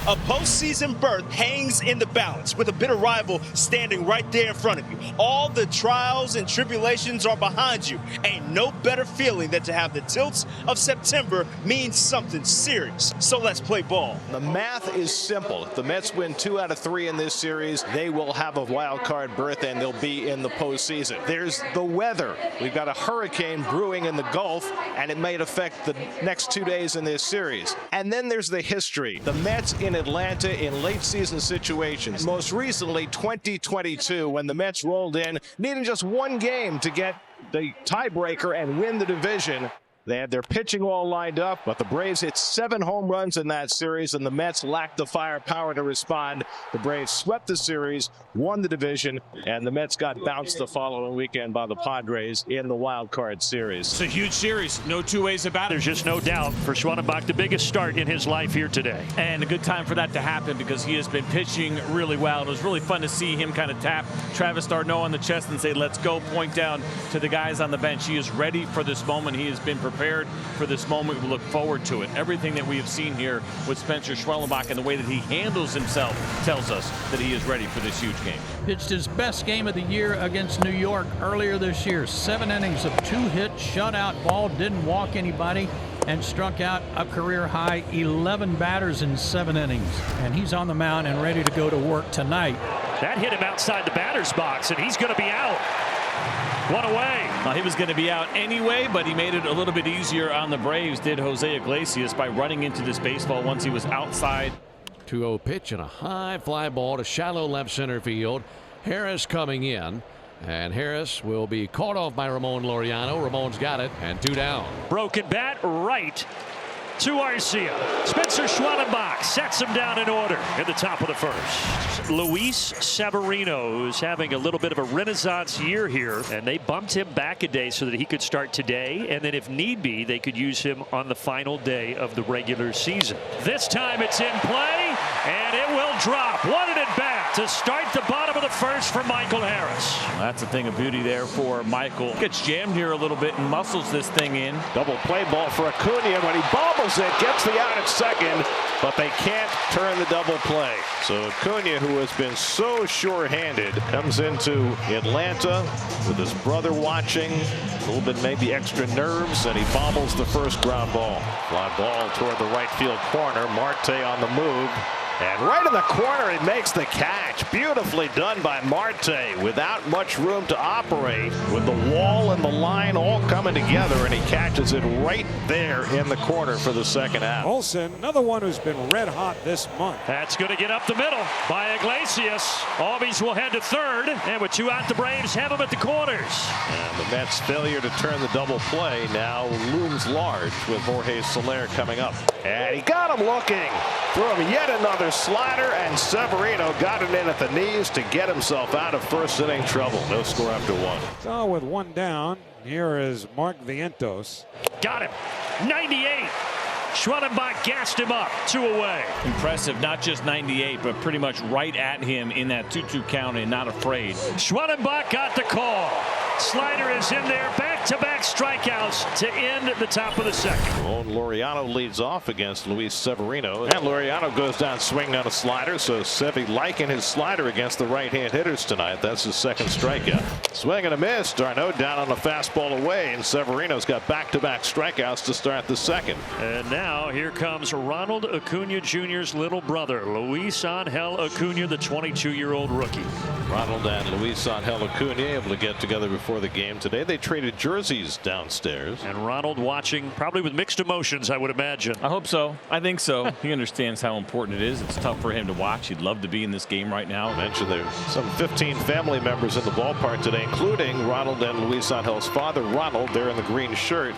A postseason berth hangs in the balance with a bitter rival standing right there in front of you. All the trials and tribulations are behind you. Ain't no better feeling than to have the tilts of September mean something serious. So let's play ball. The math is simple. If the Mets win 2 out of 3 in this series, they will have a wild card berth and they'll be in the postseason. There's the weather. We've got a hurricane brewing in the Gulf, and it may affect the next 2 days in this series. And then there's the history. The Mets in Atlanta in late season situations. Most recently, 2022, when the Mets rolled in, needing just one game to get the tiebreaker and win the division. They had their pitching all lined up, but the Braves hit 7 home runs in that series, and the Mets lacked the firepower to respond. The Braves swept the series, won the division, and the Mets got bounced the following weekend by the Padres in the wild card series. It's a huge series. No two ways about it. There's just no doubt for Schwanenbach, the biggest start in his life here today. And a good time for that to happen because he has been pitching really well. It was really fun to see him kind of tap Travis d'Arnaud on the chest and say, let's go, point down to the guys on the bench. He is ready for this moment. He has been prepared for this moment. We look forward to it. Everything that we have seen here with Spencer Schwellenbach and the way that he handles himself tells us that he is ready for this huge game. Pitched his best game of the year against New York earlier this year. 7 innings of 2 hits, shutout ball, didn't walk anybody, and struck out a career high 11 batters in 7 innings. And he's on the mound and ready to go to work tonight. That hit him outside the batter's box, and he's going to be out. One away. He was going to be out anyway, but he made it a little bit easier on the Braves, did Jose Iglesias, by running into this baseball once he was outside. 2-0 pitch and a high fly ball to shallow left center field. Harris coming in, and Harris will be caught off by Ramon Laureano. Ramon's got it, and 2 down. Broken bat right to Arcia. Spencer Schwanenbach sets him down in order in the top of the first. Luis Severino is having a little bit of a renaissance year here, and they bumped him back a day so that he could start today, and then if need be, they could use him on the final day of the regular season. This time it's in play, and it will drop. One at bat to start the bottom of the first for Michael Harris. That's a thing of beauty there for Michael. Gets jammed here a little bit and muscles this thing in. Double play ball for Acuna. When he bobbles it, gets the out at second, but they can't turn the double play. So Acuna, who has been so sure-handed, comes into Atlanta with his brother watching, a little bit maybe extra nerves, and he bobbles the first ground ball. Fly ball toward the right field corner. Marte on the move. And right in the corner, he makes the catch. Beautifully done by Marte without much room to operate, with the wall and the line all coming together, and he catches it right there in the corner for the second out. Olsen, another one who's been red hot this month. That's going to get up the middle by Iglesias. Albies will head to third, and with 2 out, the Braves have him at the corners. And the Mets' failure to turn the double play now looms large with Jorge Soler coming up. And he got him looking. Threw him yet another slider, and Severino got it in at the knees to get himself out of first inning trouble. No score after 1. So with 1 down, here is Mark Vientos. Got him. 98. Schwanenbach gassed him up. 2 away. Impressive, not just 98, but pretty much right at him in that 2-2 count and not afraid. Schwanenbach got the call. Slider is in there. Back-to-back strikeouts to end the top of the second. Ramon Laureano leads off against Luis Severino. And Laureano goes down swinging on a slider. So Sevy liking his slider against the right-hand hitters tonight. That's his second strikeout. Swing and a miss. d'Arnaud down on a fastball away. And Severino's got back-to-back strikeouts to start the second. And now here comes Ronald Acuna Jr.'s little brother, Luis Angel Acuna, the 22-year-old rookie. Ronald and Luis Angel Acuna able to get together before the game today. They traded jerseys downstairs. And Ronald watching probably with mixed emotions, I would imagine. I hope so. I think so. He understands how important it is. It's tough for him to watch. He'd love to be in this game right now. I mentioned there's some 15 family members in the ballpark today, including Ronald and Luis Angel's father, Ronald, there in the green shirt.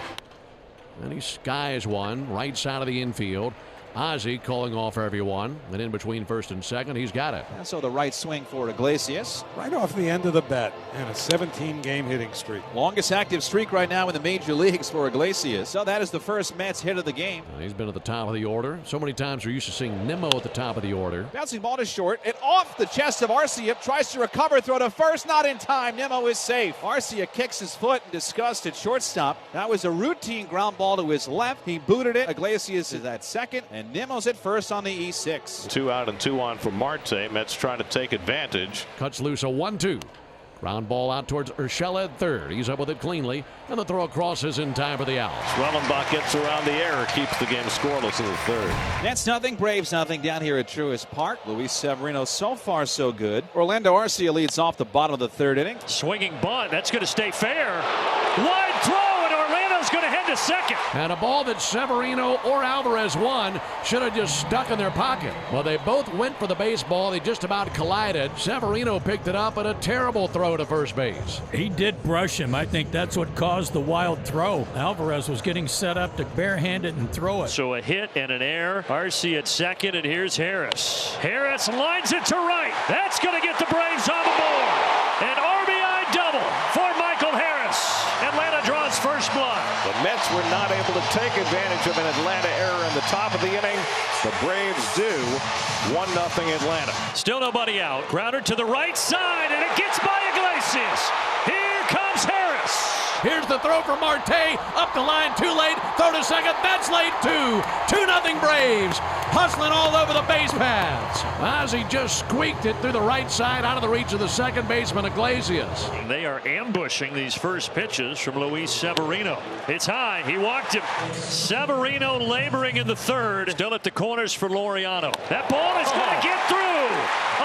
And he skies one right side of the infield. Ozzy calling off everyone, and in between first and second, he's got it. And so the right swing for Iglesias. Right off the end of the bat, and a 17-game hitting streak. Longest active streak right now in the major leagues for Iglesias. So that is the first Mets hit of the game. He's been at the top of the order. So many times we're used to seeing Nimmo at the top of the order. Bouncing ball to short, and off the chest of Arcia. Tries to recover, throw to first, not in time. Nimmo is safe. Arcia kicks his foot in disgust at shortstop. That was a routine ground ball to his left. He booted it. Iglesias is at second. And Nimmo's at first on the E6. 2 out and 2 on for Marte. Mets trying to take advantage. Cuts loose a 1-2. Ground ball out towards Urshela at third. He's up with it cleanly, and the throw across is in time for the out. Schwellenbach gets around the error, keeps the game scoreless in the third. Nets nothing, Braves nothing down here at Truist Park. Luis Severino so far so good. Orlando Arcia leads off the bottom of the third inning. Swinging bunt. That's going to stay fair. Wide throw, and Orlando's going to head to second. And a ball that Severino or Alvarez won should have just stuck in their pocket. Well, they both went for the baseball. They just about collided. Severino picked it up, and a terrible throw to first base. He did brush him. I think that's what caused the wild throw. Alvarez was getting set up to barehand it and throw it. So a hit and an error. Arcia at second, and here's Harris. Harris lines it to right. That's going to get the Braves on the board. An RBI double for Michael Harris. Atlanta draws first blood. The Mets were not able to take advantage of an Atlanta error in the top of the inning. The Braves do. 1-0 Atlanta. Still nobody out. Grounder to the right side, and it gets by Iglesias. Here comes Harris. Here's the throw from Marte. Up the line, too late. Throw to second. That's late, too. 2-0 Braves. Hustling all over the base paths. Ozzy just squeaked it through the right side out of the reach of the second baseman, Iglesias. They are ambushing these first pitches from Luis Severino. It's high. He walked him. Severino laboring in the third. Still at the corners for Laureano. That ball is going to get through.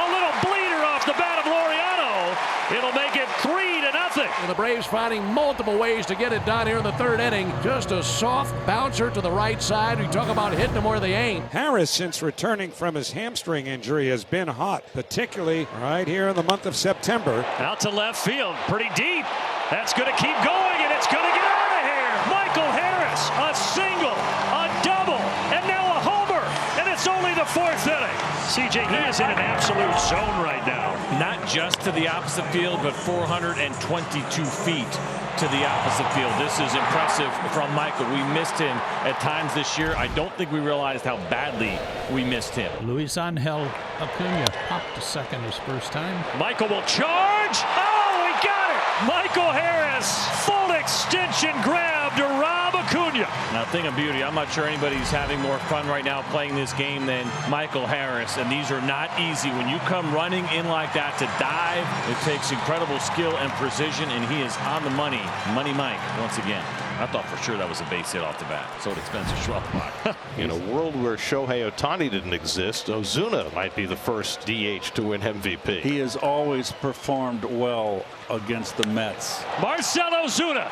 A little bleeder off the bat of Laureano. It'll make it 3-0. And the Braves finding multiple ways to get it done here in the third inning. Just a soft bouncer to the right side. We talk about hitting them where they ain't. Harris, since returning from his hamstring injury, has been hot, particularly right here in the month of September. Out to left field, pretty deep. That's going to keep going, and it's going to get out of here. Michael Harris, a single, a double, and now a homer, and it's only the fourth inning. CJ, he is in an absolute zone right now. Not just to the opposite field, but 422 feet to the opposite field. This is impressive from Michael. We missed him at times this year. I don't think we realized how badly we missed him. Luis Angel Acuna popped to second his first time. Michael will charge. Oh, he got it. Michael Harris, full extension grab to Rob Acuna. Now, thing of beauty, I'm not sure anybody's having more fun right now playing this game than Michael Harris, and these are not easy. When you come running in like that to dive, it takes incredible skill and precision, and he is on the money. Money Mike, once again. I thought for sure that was a base hit off the bat. So did Spencer Schwellenbach. In a world where Shohei Ohtani didn't exist, Ozuna might be the first DH to win MVP. He has always performed well against the Mets. Marcell Ozuna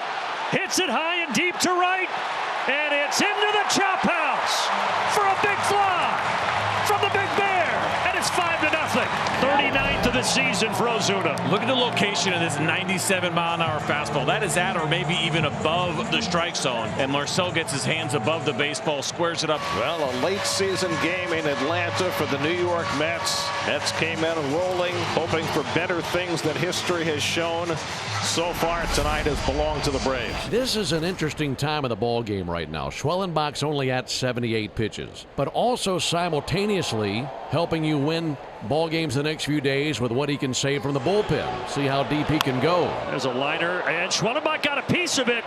hits it high and deep to right, and it's into the chop house for a big fly from the Big Bear, and it's 5-0. 39th of the season for Ozuna. Look at the location of this 97-mile-an-hour fastball. That is at or maybe even above the strike zone. And Marcell gets his hands above the baseball, squares it up. Well, a late season game in Atlanta for the New York Mets. Mets came in rolling, hoping for better things than history has shown. So far tonight has belonged to the Braves. This is an interesting time of the ball game right now. Schwellenbach's only at 78 pitches, but also simultaneously helping you win ball games the next few days with what he can save from the bullpen. See how deep he can go. There's a liner, and Schwellenbach got a piece of it.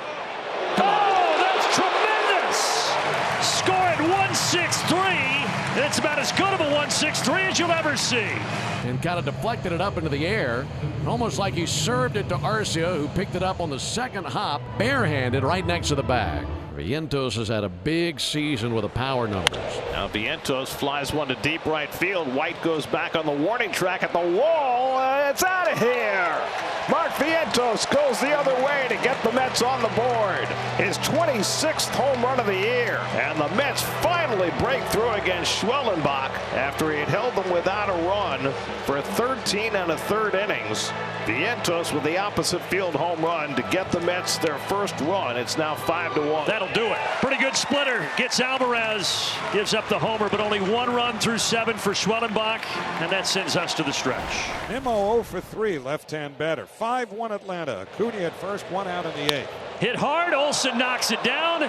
Oh, that's tremendous! Score at 163. It's about as good of a 163 as you'll ever see. And kind of deflected it up into the air, almost like he served it to Arcia, who picked it up on the second hop, barehanded right next to the bag. Vientos has had a big season with the power numbers. Now Vientos flies one to deep right field. White goes back on the warning track at the wall. It's out of here. Mark Vientos goes the other way to get the Mets on the board. His 26th home run of the year. And the Mets finally break through against Schwellenbach after he had held them without a run for 13 1/3 innings. Vientos with the opposite field home run to get the Mets their first run. It's now 5-1. That'll do it. Pretty good splitter. Gets Alvarez. Gives up the homer, but only one run through 7 for Schwellenbach, and that sends us to the stretch. Nimmo 0 for 3, left-hand batter. 5-1 Atlanta. Acuna at first, 1 out in the 8th. Hit hard. Olsen knocks it down,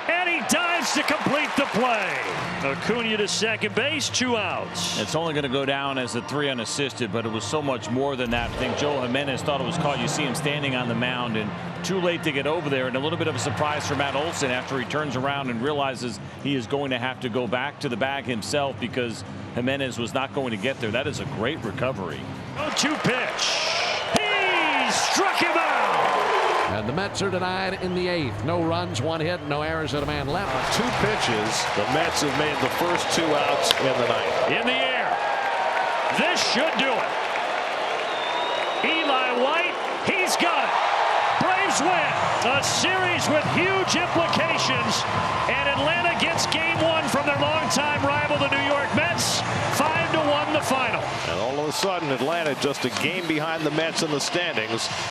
and he dives to complete the play. Acuna to second base, 2 outs. It's only going to go down as a 3 unassisted, but it was so much more than that. I think Joe Jimenez thought it was caught. You see him standing on the mound and too late to get over there, and a little bit of a surprise for Matt Olson after he turns around and realizes he is going to have to go back to the bag himself because Jimenez was not going to get there. That is a great recovery. 0-2 pitch. He struck him out. And the Mets are denied in the 8th. No runs, 1 hit, no errors, and a man left. On 2 pitches, the Mets have made the first 2 outs in the 9th. In the air. This should do it. Eli White, he's got it. Braves win. A series with huge implications. And Atlanta gets game 1 from their longtime rival, the New York Mets. 5-1 the final. And all of a sudden, Atlanta just a game behind the Mets in the standings.